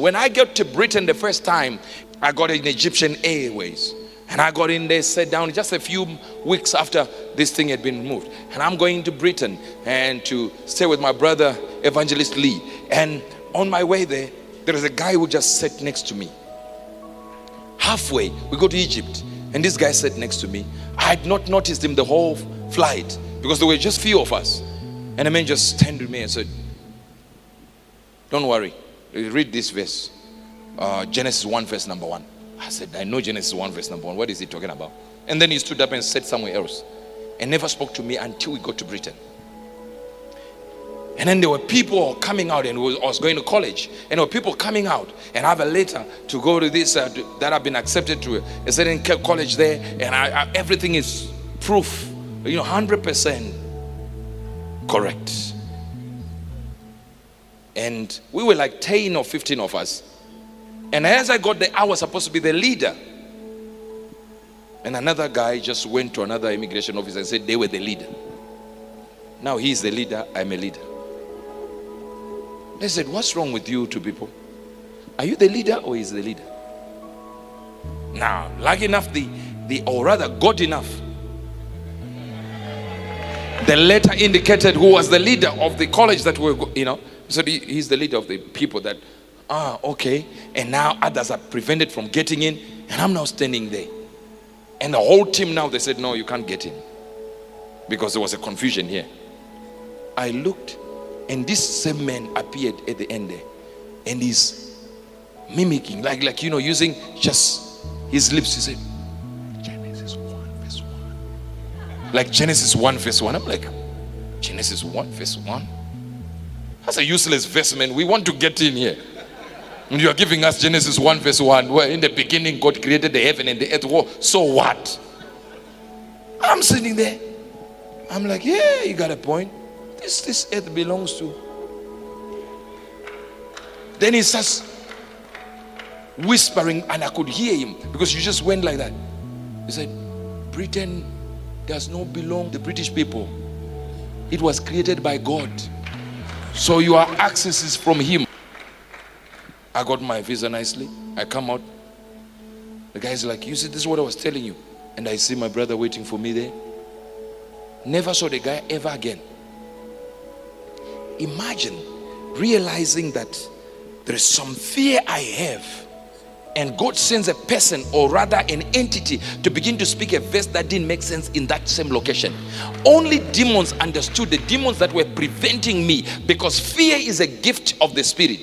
When I got to Britain the first time, I got in Egyptian Airways. And I got in there, sat down just a few weeks after this thing had been moved. And I'm going to Britain and to stay with my brother, Evangelist Lee. And on my way there is a guy who just sat next to me. Halfway, we go to Egypt. And this guy sat next to me. I had not noticed him the whole flight because there were just few of us. And the man just turned to me and said, "Don't worry, read this verse. Genesis 1 verse number 1. I said, "I know Genesis 1 verse number 1. What is he talking about?" And then he stood up and said somewhere else and never spoke to me until we got to Britain. And then there were people coming out, and I was going to college, and there were people coming out, and I have a letter to go to this that I've been accepted to a certain college there, and everything is proof, 100% correct. And we were like 10 or 15 of us. And as I got there, I was supposed to be the leader. And another guy just went to another immigration officer and said they were the leader. Now he's the leader, I'm a leader. They said, "What's wrong with you two people? Are you the leader or is the leader?" Now, lucky enough, or rather good enough, the letter indicated who was the leader of the college that we're, so he's the leader of the people that, okay. And now others are prevented from getting in, and I'm now standing there. And the whole team now, they said, "No, you can't get in." Because there was a confusion here. I looked, and this same man appeared at the end there. And he's mimicking, like using just his lips. He said, "Genesis 1 verse 1. Like Genesis 1 verse 1. I'm like, Genesis 1 verse 1? That's a useless verse, man. We want to get in here. And you are giving us Genesis 1 verse 1, where in the beginning God created the heaven and the earth. Whoa, so what? I'm sitting there. I'm like, yeah, you got a point. This earth belongs to. Then he starts whispering, and I could hear him because you just went like that. He said, "Britain does not belong to the British people. It was created by God. So your access is from him." I got my visa nicely. I come out. The guy's like, "You see, this is what I was telling you." And I see my brother waiting for me there. Never saw the guy ever again. Imagine realizing that there is some fear I have, and God sends a person, or rather an entity, to begin to speak a verse that didn't make sense in that same location. Only demons understood, the demons that were preventing me, because fear is a gift of the spirit.